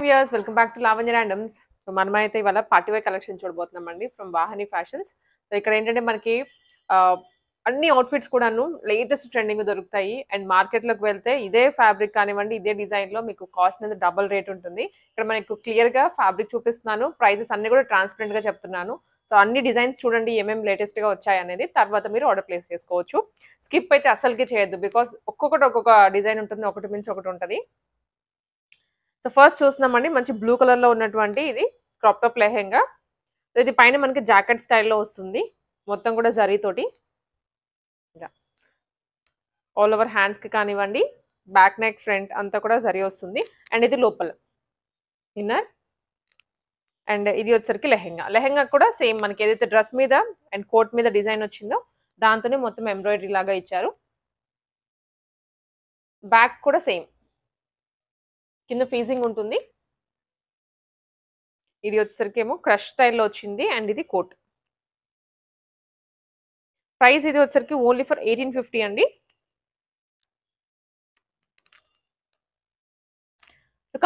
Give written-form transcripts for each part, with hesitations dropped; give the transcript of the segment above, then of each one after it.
Viewers welcome back to Lavanya randoms. So మనమైతే ఇవాళ party wear collection చూడబోతున్నామండి ఫ్రమ్ వాహని ఫ్యాషన్స్. సో ఇక్కడ ఏంటంటే మనకి అన్ని అవుట్ఫిట్స్ కూడాను లేటెస్ట్ ట్రెండింగ్ దొరుకుతాయి. అండ్ మార్కెట్లోకి వెళ్తే ఇదే ఫ్యాబ్రిక్ కానివ్వండి, ఇదే డిజైన్లో మీకు కాస్ట్ అనేది డబుల్ రేట్ ఉంటుంది. ఇక్కడ మనకు క్లియర్గా ఫ్యాబ్రిక్ చూపిస్తున్నాను, ప్రైజెస్ అన్ని కూడా ట్రాన్స్పరెంట్గా చెప్తున్నాను. సో అన్ని డిజైన్స్ చూడండి ఏమేమి లేటెస్ట్గా వచ్చాయి అనేది, తర్వాత మీరు ఆర్డర్ ప్లేస్ చేసుకోవచ్చు. స్కిప్ అయితే అస్సలకి చేయొద్దు, బికాస్ ఒక్కొక్కటి ఒక్కొక్క డిజైన్ ఉంటుంది, ఒకటి మించి ఒకటి ఉంటుంది. సో ఫస్ట్ చూస్తున్నామండి మంచి బ్లూ కలర్లో ఉన్నటువంటి ఇది క్రాప్ టాప్ లెహెంగా. ఇది పైన మనకి జాకెట్ స్టైల్లో వస్తుంది, మొత్తం కూడా జరీతోటి ఆల్ ఓవర్ హ్యాండ్స్కి కానివ్వండి, బ్యాక్ నెక్ ఫ్రంట్ అంతా కూడా జరీ వస్తుంది. అండ్ ఇది లోపల ఇన్నర్. అండ్ ఇది వచ్చేసరికి లెహెంగా కూడా సేమ్ మనకి ఏదైతే డ్రెస్ మీద అండ్ కోట్ మీద డిజైన్ వచ్చిందో దాంతోనే మొత్తం ఎంబ్రాయిడరీ లాగా ఇచ్చారు. బ్యాక్ కూడా సేమ్ కింద ఫీజింగ్ ఉంటుంది. ఇది వచ్చేసరికి ఏమో క్రష్ స్టైల్లో వచ్చింది. అండ్ ఇది కోట్. ప్రైస్ ఇది వచ్చేసరికి ఓన్లీ ఫర్ 1850 అండి.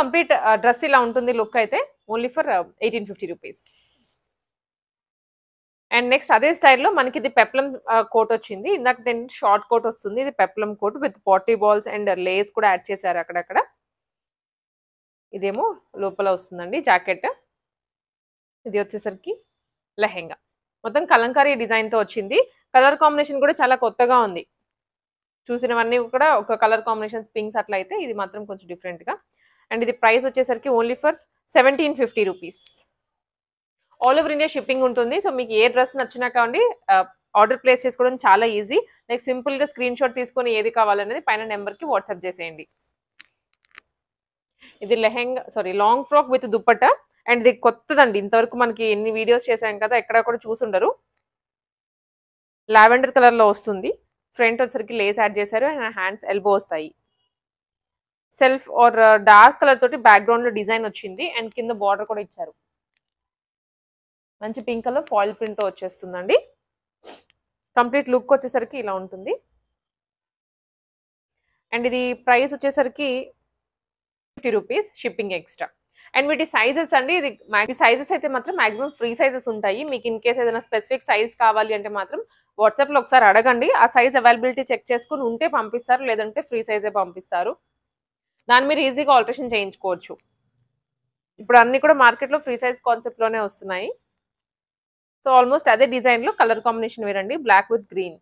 కంప్లీట్ డ్రెస్ ఇలా ఉంటుంది లుక్ అయితే, only for 1850 rupees. And next అదే స్టైల్లో మనకి ఇది పెప్లం కోట్ వచ్చింది. ఇందాక దీని షార్ట్ కోట్ వస్తుంది, ఇది పెప్లం కోట్ విత్ పాటీ బాల్స్ అండ్ లేస్ కూడా యాడ్ చేశారు అక్కడక్కడ. ఇదేమో లోపల వస్తుందండి జాకెట్. ఇది వచ్చేసరికి లెహెంగా మొత్తం కలంకారీ డిజైన్తో వచ్చింది. కలర్ కాంబినేషన్ కూడా చాలా కొత్తగా ఉంది. చూసినవన్నీ కూడా ఒక కలర్ కాంబినేషన్స్ పింక్స్ అట్లా అయితే, ఇది మాత్రం కొంచెం డిఫరెంట్గా. అండ్ ఇది ప్రైస్ వచ్చేసరికి only for 1750 rupees. All over India shipping ఉంటుంది. సో మీకు ఏ డ్రెస్ నచ్చినా కావండి ఆర్డర్ ప్లేస్ చేసుకోవడం చాలా ఈజీ. నెక్స్ట్ సింపుల్గా స్క్రీన్ షాట్ తీసుకొని ఏది కావాలనేది పైన నెంబర్కి వాట్సాప్ చేసేయండి. ఇది long frock with dupatta. And ఇది కొత్తదండి, ఇంతవరకు మనకి ఎన్ని వీడియోస్ చేసాం కదా, ఎక్కడ కూడా చూసుండరు. లావెండర్ కలర్లో వస్తుంది. ఫ్రంట్ వచ్చేసరికి లేస్ యాడ్ చేశారు అండ్ హ్యాండ్స్ ఎల్బో వస్తాయి. సెల్ఫ్ ఆర్ డార్క్ కలర్ తోటి బ్యాక్గ్రౌండ్లో డిజైన్ వచ్చింది. అండ్ కింద బార్డర్ కూడా ఇచ్చారు. మంచి పింక్ కలర్ ఫాయిల్ ప్రింట్తో వచ్చేస్తుందండి. కంప్లీట్ లుక్ వచ్చేసరికి ఇలా ఉంటుంది. అండ్ ఇది ప్రైస్ వచ్చేసరికి 50 రూపీస్ షిప్పింగ్ ఎక్స్ట్రా. అండ్ వీటి సైజెస్ అండి, ఇది సైజెస్ అయితే మాత్రం మాక్సిమం ఫ్రీ సైజెస్ ఉంటాయి. మీకు ఇన్ కేస్ ఏదైనా స్పెసిఫిక్ సైజ్ కావాలి అంటే మాత్రం వాట్సాప్లో ఒకసారి అడగండి. ఆ సైజ్ అవైలబిలిటీ చెక్ చేసుకుని ఉంటే పంపిస్తారు, లేదంటే ఫ్రీ సైజే పంపిస్తారు. దాన్ని మీరు ఈజీగా ఆల్టరేషన్ చేయించుకోవచ్చు. ఇప్పుడు అన్ని కూడా మార్కెట్లో ఫ్రీ సైజ్ కాన్సెప్ట్లోనే వస్తున్నాయి. సో ఆల్మోస్ట్ అదే డిజైన్లో కలర్ కాంబినేషన్ వేరండి, బ్లాక్ విత్ గ్రీన్.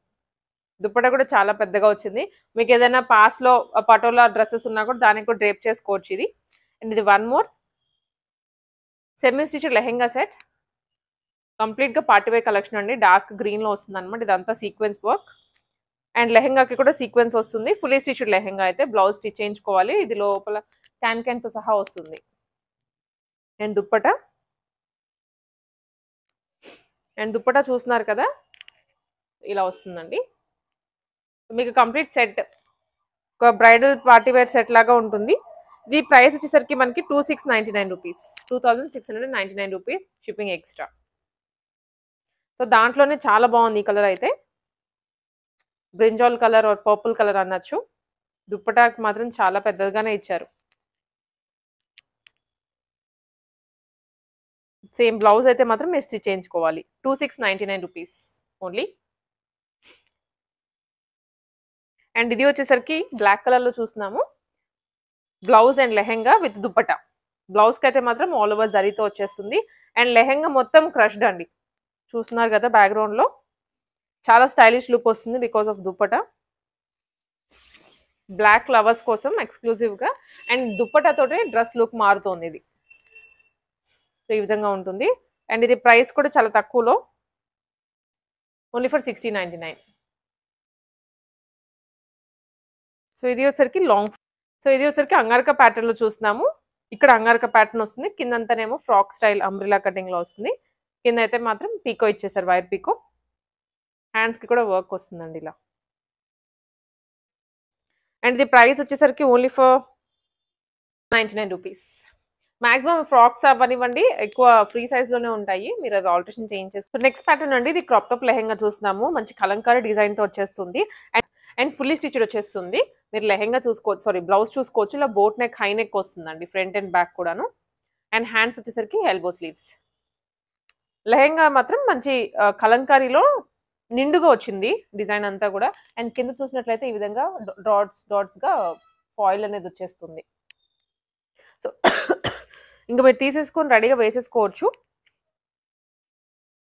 దుప్పట కూడా చాలా పెద్దగా వచ్చింది. మీకు ఏదైనా పాస్లో పటోలా డ్రెస్సెస్ ఉన్నా కూడా దానికి కూడా డ్రేప్ చేసుకోవచ్చు ఇది. అండ్ ఇది one more semi stitch lehenga set. కంప్లీట్గా పార్టీవేర్ కలెక్షన్ అండి. డార్క్ గ్రీన్లో వస్తుంది అనమాట. ఇదంతా సీక్వెన్స్ వర్క్. అండ్ లెహెంగాకి కూడా సీక్వెన్స్ వస్తుంది. ఫుల్లీ స్టిచ్డ్ లెహెంగా అయితే బ్లౌజ్ స్టిచ్ చేయించుకోవాలి. ఇది లోపల క్యాన్తో సహా వస్తుంది. అండ్ దుప్పట చూస్తున్నారు కదా, ఇలా వస్తుందండి. మీకు కంప్లీట్ సెట్ ఒక బ్రైడల్ పార్టీవేర్ సెట్ లాగా ఉంటుంది. ఇది ప్రైస్ వచ్చేసరికి మనకి 2699 rupees, 2699 rupees shipping extra. So దాంట్లోనే చాలా బాగుంది ఈ కలర్ అయితే, brinjal colour or purple colour అనొచ్చు. దుప్పటాకి మాత్రం చాలా పెద్దగానే ఇచ్చారు. సేమ్ బ్లౌజ్ అయితే మాత్రం మీరు స్టిచ్ చేయించుకోవాలి. 2699 రూపీస్ ఓన్లీ. అండ్ ఇది వచ్చేసరికి బ్లాక్ కలర్లో చూస్తున్నాము. Blouse and lehenga with dupatta. బ్లౌజ్కి అయితే మాత్రం ఆల్ ఓవర్ జరీతో వచ్చేస్తుంది. అండ్ లెహెంగా మొత్తం క్రష్డ్ అండి, చూస్తున్నారు కదా బ్యాక్గ్రౌండ్లో. చాలా స్టైలిష్ లుక్ వస్తుంది because of dupatta. Black lovers కోసం ఎక్స్క్లూజివ్గా. అండ్ దుప్పటతోటి డ్రెస్ లుక్ మారుతుంది ఇది. సో ఈ విధంగా ఉంటుంది. అండ్ ఇది ప్రైస్ కూడా చాలా తక్కువలో, ఓన్లీ ఫర్ 1699. సో ఇది వచ్చేసరికి అంగారక ప్యాటర్న్లో చూస్తున్నాము. ఇక్కడ అంగారక ప్యాటర్న్ వస్తుంది, కిందంతానేమో ఫ్రాక్ స్టైల్ అంబ్రిలా కటింగ్లో వస్తుంది. కింద అయితే మాత్రం పీకో ఇచ్చేసారు, వైర్ పీకో. హ్యాండ్స్కి కూడా వర్క్ వస్తుందండి ఇలా. అండ్ ఇది ప్రైస్ వచ్చేసరికి only for 99 rupees. Maximum frocks అవనివ్వండి ఎక్కువ ఫ్రీ సైజ్లోనే ఉంటాయి, మీరు అది ఆల్టరేషన్ చేయించేస్తారు. నెక్స్ట్ ప్యాటర్న్ అండి, ఇది క్రాప్ టాప్ లెహెంగా చూస్తున్నాము. మంచి కలంకారీ డిజైన్తో వచ్చేస్తుంది. అండ్ ఫుల్లీ స్టిచ్డ్ వచ్చేస్తుంది. మీరు లెహెంగా చూసుకోవచ్చు, బ్లౌజ్ చూసుకోవచ్చు. ఇలా బోట్ నెక్ హై నెక్ వస్తుందండి, ఫ్రంట్ అండ్ బ్యాక్ కూడాను. అండ్ హ్యాండ్స్ వచ్చేసరికి ఎల్బో స్లీవ్స్. లెహెంగా మాత్రం మంచి కలంకారీలో నిండుగా వచ్చింది డిజైన్ అంతా కూడా. అండ్ కింద చూసినట్లయితే ఈ విధంగా డాట్స్గా ఫాయిల్ అనేది వచ్చేస్తుంది. సో ఇంకా మీరు తీసేసుకొని రెడీగా వేసేసుకోవచ్చు.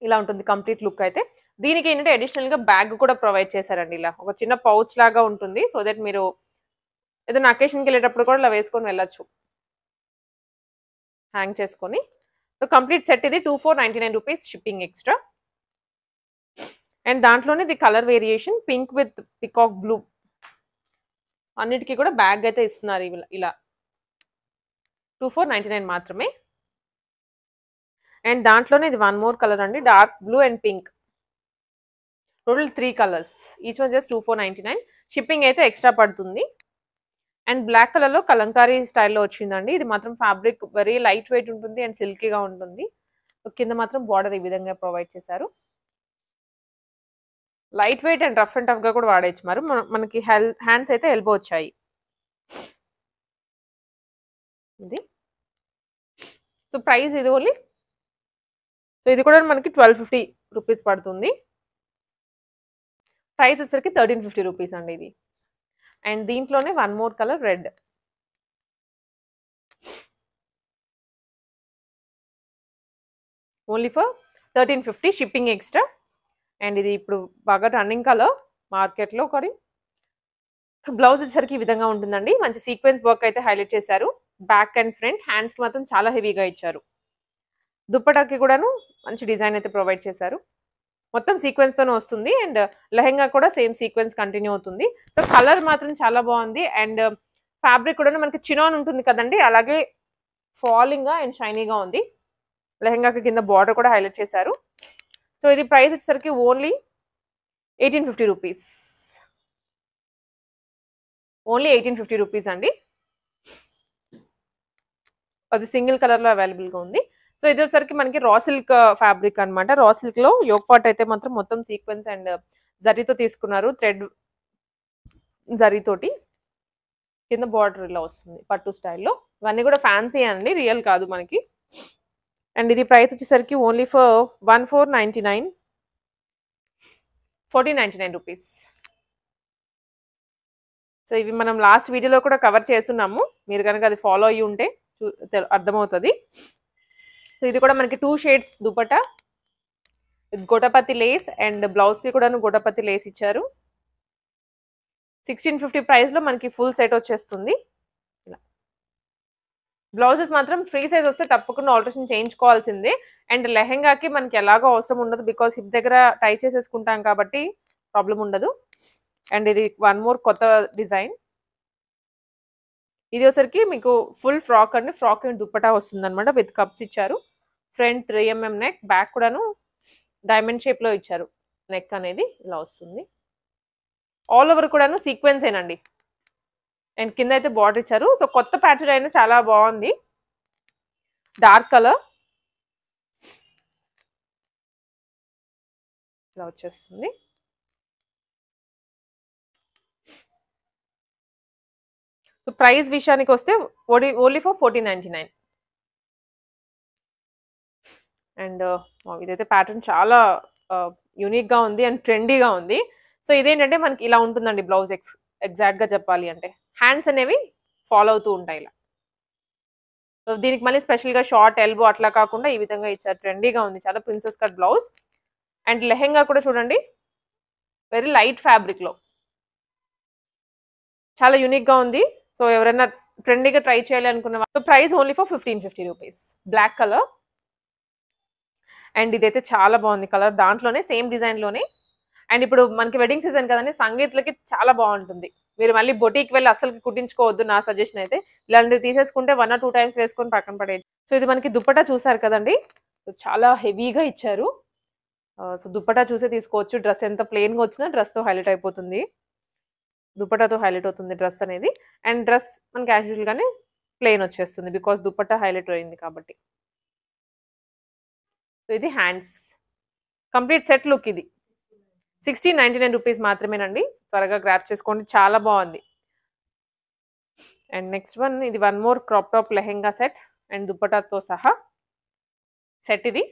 ఇలా ఉంటుంది కంప్లీట్ లుక్ అయితే. దీనికి ఏంటంటే అడిషనల్గా బ్యాగ్ కూడా ప్రొవైడ్ చేశారండి. ఇలా ఒక చిన్న పౌచ్ లాగా ఉంటుంది. సో దట్ మీరు ఏదైనా అకేషన్కి వెళ్ళేటప్పుడు కూడా ఇలా వేసుకొని వెళ్ళొచ్చు, హ్యాంగ్ చేసుకొని. సో కంప్లీట్ సెట్ ఇది 2499 రూపీస్ షిప్పింగ్ ఎక్స్ట్రా. అండ్ దాంట్లోనే ఇది colour variation pink with peacock blue, అన్నిటికీ కూడా బ్యాగ్ అయితే ఇస్తున్నారు ఇలా 2499 మాత్రమే. అండ్ దాంట్లోనే ఇది వన్ మోర్ కలర్ అండి, dark blue and pink, total 3 colours, each one just 2499. Shipping అయితే ఎక్స్ట్రా పడుతుంది. అండ్ బ్లాక్ కలర్లో కలంకారీ స్టైల్లో వచ్చిందండి. ఇది మాత్రం ఫ్యాబ్రిక్ వెరీ లైట్ వెయిట్ ఉంటుంది అండ్ సిల్కీగా ఉంటుంది. కింద మాత్రం బార్డర్ ఈ విధంగా ప్రొవైడ్ చేశారు. Light weight and rough and టఫ్గా కూడా వాడేచ్చు. మరి మనకి హ్యాండ్స్ అయితే ఎల్బో వచ్చాయి. ఇది సో ప్రైస్ ఇది ఓన్లీ, సో ఇది కూడా మనకి 1250 రూపీస్ పడుతుంది. ప్రైస్ వచ్చేసరికి 1350 రూపీస్ అండి ఇది. అండ్ దీంట్లోనే one more colour red, only for 1350 shipping extra. And ఇది ఇప్పుడు బాగా రన్నింగ్ కలర్ మార్కెట్లో. కానీ బ్లౌజ్ వచ్చేసరికి ఈ విధంగా ఉంటుందండి. మంచి సీక్వెన్స్ వర్క్ అయితే హైలైట్ చేశారు. బ్యాక్ అండ్ ఫ్రంట్, హ్యాండ్స్కి మాత్రం చాలా హెవీగా ఇచ్చారు. దుప్పటాకి కూడాను మంచి డిజైన్ అయితే ప్రొవైడ్ చేశారు. మొత్తం సీక్వెన్స్తోనే వస్తుంది. అండ్ లెహెంగా కూడా సేమ్ సీక్వెన్స్ కంటిన్యూ అవుతుంది. సో కలర్ మాత్రం చాలా బాగుంది. అండ్ ఫ్యాబ్రిక్ కూడా మనకి చినాన్ ఉంటుంది కదండి, అలాగే ఫాలింగ్గా అండ్ షైనీగా ఉంది. లెహెంగాకి కింద బార్డర్ కూడా హైలైట్ చేశారు. సో ఇది ప్రైస్ వచ్చేసరికి ఓన్లీ 1850 రూపీస్, ఓన్లీ 1850 రూపీస్ అండి. అది సింగిల్ కలర్లో అవైలబుల్గా ఉంది. సో ఇది వచ్చేసరికి మనకి రా సిల్క్ ఫ్యాబ్రిక్ అనమాట. రా సిల్క్లో యోక్ పార్ట్ అయితే మాత్రం మొత్తం సీక్వెన్స్ అండ్ జరీతో తీసుకున్నారు, థ్రెడ్ జరీతోటి. కింద బార్డర్ ఇలా వస్తుంది పట్టు స్టైల్లో. ఇవన్నీ కూడా ఫ్యాన్సీ అండి, రియల్ కాదు మనకి. అండ్ ఇది ప్రైస్ వచ్చేసరికి ఓన్లీ ఫర్ 1499 రూపీస్. సో ఇవి మనం లాస్ట్ వీడియోలో కూడా కవర్ చేస్తున్నాము, మీరు కనుక అది ఫాలో అయ్యి ఉంటే అర్థమవుతుంది. సో ఇది కూడా మనకి 2 shades dupatta with gotapatti lace and బ్లౌజ్కి కూడా గోటపతి లేస్ ఇచ్చారు. 1650 ప్రైస్లో మనకి ఫుల్ సెట్ వచ్చేస్తుంది. ఇలా బ్లౌజెస్ మాత్రం ఫ్రీ సైజ్ వస్తే తప్పకుండా ఆల్టరేషన్ చేయించుకోవాల్సిందే. అండ్ లెహెంగాకి మనకి ఎలాగో అవసరం ఉండదు, బికాస్ హిప్ దగ్గర టై చేసేసుకుంటాం కాబట్టి ప్రాబ్లం ఉండదు. అండ్ ఇది వన్ మోర్ కొత్త డిజైన్. ఇది వచ్చరికి మీకు ఫుల్ ఫ్రాక్ అండి, ఫ్రాక్ అండ్ దుప్పటా వస్తుంది అనమాట. విత్ కప్స్ ఇచ్చారు. ఫ్రంట్ 3mm నెక్, బ్యాక్ కూడాను డైమండ్ షేప్లో ఇచ్చారు. నెక్ అనేది ఇలా వస్తుంది. ఆల్ ఓవర్ కూడాను సీక్వెన్స్ ఏనండి. అండ్ కింద అయితే బార్డర్ ఇచ్చారు. సో కొత్త ప్యాటర్న్ అయినా చాలా బాగుంది. డార్క్ కలర్ ఇలా వచ్చేస్తుంది. సో ప్రైస్ విషయానికి వస్తే ఓన్లీ ఫర్ 1499. అండ్ ఇదైతే ప్యాటర్న్ చాలా యూనిక్గా ఉంది అండ్ ట్రెండీగా ఉంది. సో ఇదేంటంటే మనకి ఇలా ఉంటుందండి బ్లౌజ్. ఎగ్జాక్ట్గా చెప్పాలి అంటే హ్యాండ్స్ అనేవి ఫాలో అవుతూ ఉంటాయి ఇలా. సో దీనికి మళ్ళీ స్పెషల్గా షార్ట్ ఎల్బో అట్లా కాకుండా ఈ విధంగా ఇచ్చారు. ట్రెండీగా ఉంది, చాలా princess cut blouse. And lehenga కూడా చూడండి, వెరీ లైట్ ఫ్యాబ్రిక్లో చాలా యూనిక్గా ఉంది. సో ఎవరైనా ట్రెండీగా ట్రై చేయాలి అనుకున్న so price only for 1550 rupees. Black colour. And ఇదైతే చాలా బాగుంది కలర్, దాంట్లోనే సేమ్ డిజైన్లోనే. అండ్ ఇప్పుడు మనకి వెడ్డింగ్ సీజన్ కదండి, సంగీత్లకి చాలా బాగుంటుంది. మీరు మళ్ళీ బొటీకి వెళ్ళి అస్సలకి కుట్టించుకోవద్దు, నా సజెషన్ అయితే. ఇలాంటివి తీసేసుకుంటే 1 or 2 టైమ్స్ వేసుకొని పక్కన పడేది. సో ఇది మనకి దుప్పటా చూసారు కదండి, చాలా హెవీగా ఇచ్చారు. సో దుప్పటా చూసే తీసుకోవచ్చు. డ్రెస్ ఎంత ప్లెయిన్గా వచ్చినా డ్రెస్తో హైలైట్ అయిపోతుంది, దుప్పటాతో హైలైట్ అవుతుంది డ్రెస్ అనేది. అండ్ డ్రెస్ మనకి యాజ్ యూజువల్గానే ప్లెయిన్ వచ్చేస్తుంది, బికాస్ దుప్పటా హైలైట్ అయింది కాబట్టి. సో ఇది హ్యాండ్స్ కంప్లీట్ సెట్ లుక్. ఇది 1699 రూపీస్ మాత్రమేనండి. త్వరగా గ్రాప్ చేసుకోండి, చాలా బాగుంది. అండ్ నెక్స్ట్ వన్, ఇది one more crop top lehenga set and దుపట్టాతో సహా సెట్ ఇది.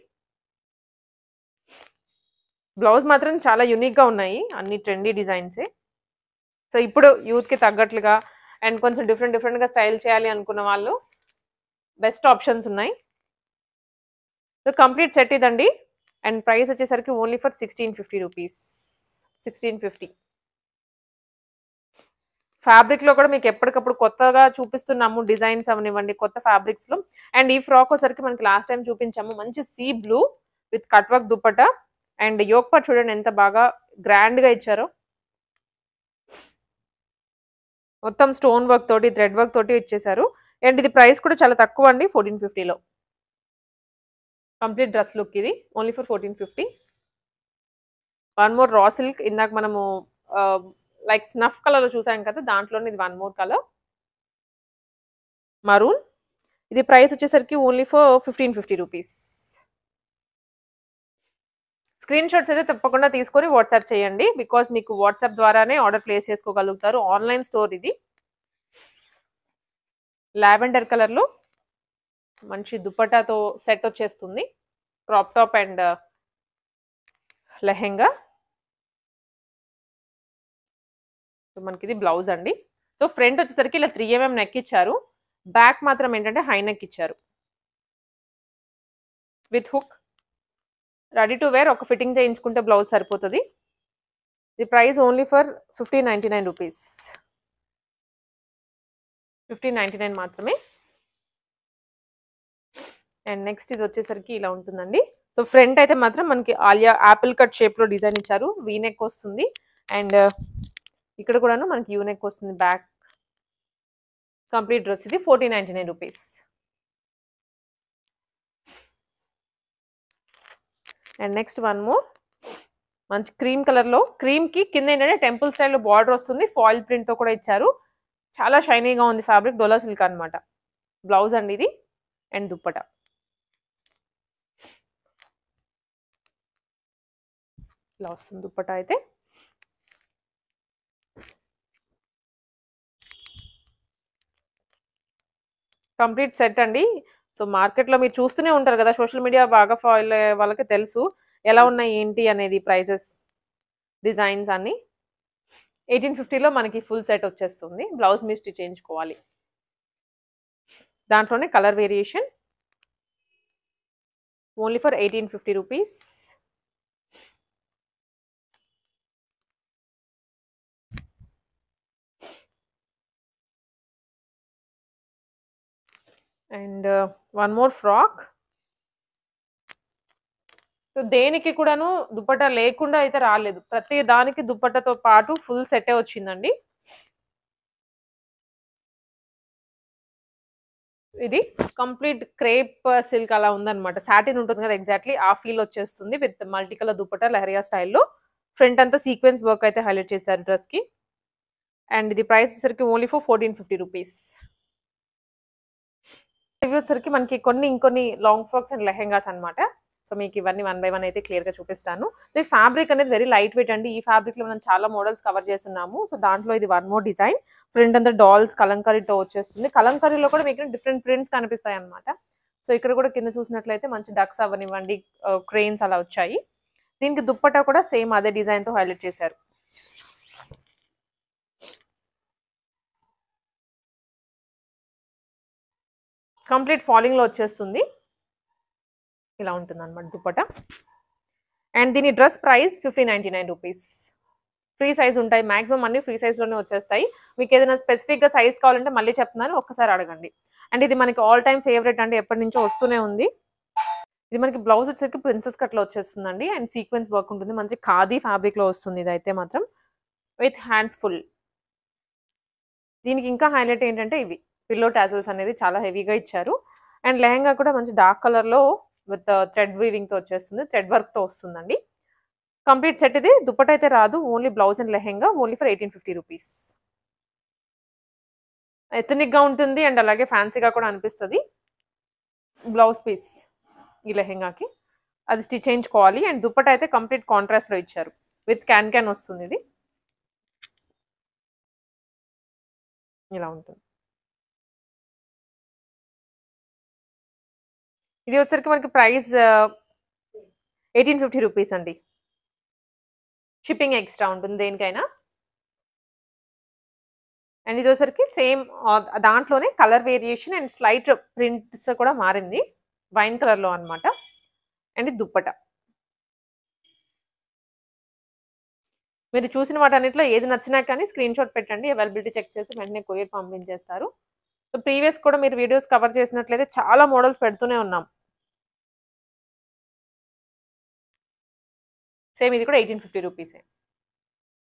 బ్లౌజ్ మాత్రం చాలా యూనిక్గా ఉన్నాయి, అన్ని ట్రెండీ డిజైన్సే. సో ఇప్పుడు యూత్కి తగ్గట్లుగా అండ్ కొంచెం డిఫరెంట్గా స్టైల్ చేయాలి అనుకున్న వాళ్ళు బెస్ట్ ఆప్షన్స్ ఉన్నాయి. సో కంప్లీట్ సెట్ ఇదండి. అండ్ ప్రైస్ వచ్చేసరికి ఓన్లీ ఫర్ 1650 రూపీస్. 1650. ఫ్యాబ్రిక్లో కూడా మీకు ఎప్పటికప్పుడు కొత్తగా చూపిస్తున్నాము డిజైన్స్ అవనివ్వండి కొత్త ఫ్యాబ్రిక్స్లో. అండ్ ఈ ఫ్రాక్ వచ్చేసరికి మనకి లాస్ట్ టైం చూపించాము, మంచి sea blue with cut work dupatta. And yoke part చూడండి ఎంత బాగా గ్రాండ్గా ఇచ్చారో, మొత్తం స్టోన్ వర్క్ తోటి థ్రెడ్ వర్క్ తోటి ఇచ్చేసారు. అండ్ ఇది ప్రైస్ కూడా చాలా తక్కువ అండి, 1450లో కంప్లీట్ డ్రెస్ లుక్ ఇది, only for 1450. One more raw silk, ఇందాక మనము లైక్ స్నఫ్ కలర్లో చూసాం కదా, దాంట్లోనే ఇది వన్ మోర్ కలర్ మరూన్. ఇది ప్రైస్ వచ్చేసరికి only for 1550 rupees. Screen shots అయితే తప్పకుండా తీసుకొని వాట్సాప్ చేయండి, బికాస్ మీకు వాట్సాప్ ద్వారానే ఆర్డర్ ప్లేస్ చేసుకోగలుగుతారు. ఆన్లైన్ స్టోర్ ఇది. లావెండర్ కలర్లో మంచి దుపట్టాతో సెట్ వచ్చేస్తుంది, crop top and lehenga. So మనకి ఇది బ్లౌజ్ అండి. సో ఫ్రంట్ వచ్చేసరికి ఇలా 3mm నెక్ ఇచ్చారు, బ్యాక్ మాత్రం ఏంటంటే హై నెక్ ఇచ్చారు with hook. Ready to wear, ఒక ఫిట్టింగ్ చేయించుకుంటే బ్లౌజ్ సరిపోతుంది. The price only for 1599 rupees. 1599 మాత్రమే. అండ్ నెక్స్ట్ ఇది వచ్చేసరికి ఇలా ఉంటుందండి. సో ఫ్రంట్ అయితే మాత్రం మనకి ఆలియా యాపిల్ కట్ షేప్లో డిజైన్ ఇచ్చారు, వీ నెక్ వస్తుంది. అండ్ ఇక్కడ కూడాను మనకి యూ నెక్ వస్తుంది బ్యాక్. కంప్లీట్ డ్రెస్ ఇది 1499 rupees. And next one more మంచి క్రీమ్ కలర్లో, క్రీమ్కి కింద ఏంటంటే టెంపుల్ స్టైల్లో బార్డర్ వస్తుంది, ఫాయిల్ ప్రింట్తో కూడా ఇచ్చారు. చాలా షైనీగా ఉంది ఫ్యాబ్రిక్, డోలా సిల్క్ అనమాట. బ్లౌజ్ అండి ఇది అండ్ దుప్పటా. ఇలా వస్తుంది దుప్పటా అయితే. కంప్లీట్ సెట్ అండి. సో మార్కెట్లో మీరు చూస్తూనే ఉంటారు కదా, సోషల్ మీడియా బాగా ఫాలో అయ్యే వాళ్ళకి తెలుసు ఎలా ఉన్నాయి ఏంటి అనేది, ప్రైజెస్ డిజైన్స్ అన్నీ. 1850లో మనకి ఫుల్ సెట్ వచ్చేస్తుంది, బ్లౌజ్ మీరు స్టిచ్ చేయించుకోవాలి. దాంట్లోనే colour variation, only for 1850 rupees. And one more frock. So దేనికి కూడాను దుపట్టా లేకుండా అయితే రాలేదు, ప్రతి దానికి దుపట్టాతో పాటు ఫుల్ సెట్టే వచ్చిందండి. ఇది కంప్లీట్ క్రేప్ సిల్క్ అలా ఉందన్నమాట, సాటిన్ ఉంటుంది కదా ఎగ్జాక్ట్లీ ఆ ఫీల్ వచ్చేస్తుంది with multi colour dupatta leheriya స్టైల్లో. ఫ్రంట్ అంతా సీక్వెన్స్ వర్క్ అయితే హైలైట్ చేశారు డ్రెస్కి. అండ్ ఇది ప్రైస్ వచ్చేసరికి ఓన్లీ ఫర్ 1450 రూపీస్. ఇవి వచ్చేసరికి మనకి ఇంకొన్ని లాంగ్ ఫ్రాక్స్ అండ్ లెహెంగాస్ అనమాట. సో మీకు ఇవన్నీ 1 by 1 అయితే క్లియర్గా చూపిస్తాను. సో ఈ ఫ్యాబ్రిక్ అనేది వెరీ లైట్ వెయిట్ అండి. ఈ ఫ్యాబ్రిక్లో మనం చాలా మోడల్స్ కవర్ చేస్తున్నాము. సో దాంట్లో ఇది వన్ మోర్ డిజైన్. ఫ్రంట్ అంతా డాల్స్ కలంకరీతో వచ్చేస్తుంది. కలంకరీలో కూడా మీకు డిఫరెంట్ ప్రింట్స్ కనిపిస్తాయి అనమాట. సో ఇక్కడ కూడా కింద చూసినట్లయితే మంచి డక్స్ అవనివ్వండి, క్రెయిన్స్ అలా వచ్చాయి. దీనికి దుప్పట్టా కూడా సేమ్ అదే డిజైన్తో హైలైట్ చేశారు. కంప్లీట్ ఫాలింగ్లో వచ్చేస్తుంది, ఇలా ఉంటుంది అనమాట దుపట్టా. అండ్ దీని dress price 1599 rupees. Free size ఉంటాయి, మాక్సిమం అన్ని ఫ్రీ సైజ్లోనే వచ్చేస్తాయి. మీకు ఏదైనా స్పెసిఫిక్గా సైజ్ కావాలంటే మళ్ళీ చెప్తున్నాను, ఒక్కసారి అడగండి. అండ్ ఇది మనకి ఆల్ టైమ్ ఫేవరెట్ అండి, ఎప్పటి నుంచో వస్తూనే ఉంది. ఇది మనకి బ్లౌజ్ వచ్చేసరికి ప్రిన్సెస్ కట్లో వచ్చేస్తుందండి. అండ్ సీక్వెన్స్ వర్క్ ఉంటుంది, మంచి ఖాదీ ఫ్యాబ్రిక్లో వస్తుంది ఇది అయితే మాత్రం, విత్ హ్యాండ్స్ ఫుల్. దీనికి ఇంకా హైలైట్ ఏంటంటే ఇవి పిల్లో టాజల్స్ అనేది చాలా హెవీగా ఇచ్చారు. అండ్ లెహంగా కూడా మంచి డార్క్ కలర్లో విత్ థ్రెడ్ వీవింగ్తో వచ్చేస్తుంది, థ్రెడ్ వర్క్తో వస్తుందండి. కంప్లీట్ సెట్ ఇది. దుపట్టా అయితే రాదు, only blouse and lehenga, only for 1850 rupees. ఎథనిక్గా ఉంటుంది అండ్ అలాగే ఫ్యాన్సీగా కూడా అనిపిస్తుంది. బ్లౌజ్ పీస్ ఈ లెహంగాకి, అది స్టిచ్ చేయించుకోవాలి. అండ్ దుపట్టా అయితే కంప్లీట్ కాంట్రాస్ట్లో ఇచ్చారు, విత్ క్యాన్ వస్తుంది. ఇది ఇలా ఉంటుంది. ఇది వచ్చరికి మనకి ప్రైస్ 1850 రూపీస్ అండి. షిప్పింగ్ ఎక్స్ట్రా ఉంటుంది దేనికైనా. అండ్ ఇది వచ్చరికి సేమ్ దాంట్లోనే colour variation and slight prints కూడా మారింది, వైన్ కలర్లో అనమాట. అండ్ దుప్పట. మీరు చూసిన వాటన్నిటిలో ఏది నచ్చినా కానీ స్క్రీన్ షాట్ పెట్టండి, అవైలబిలిటీ చెక్ చేసి వెంటనే కొరియర్ పంపించేస్తారు. సో ప్రీవియస్ కూడా మీరు వీడియోస్ కవర్ చేసినట్లయితే చాలా మోడల్స్ పెడుతూనే ఉన్నాం. సేమ్ ఇది కూడా 1850 రూపీసే.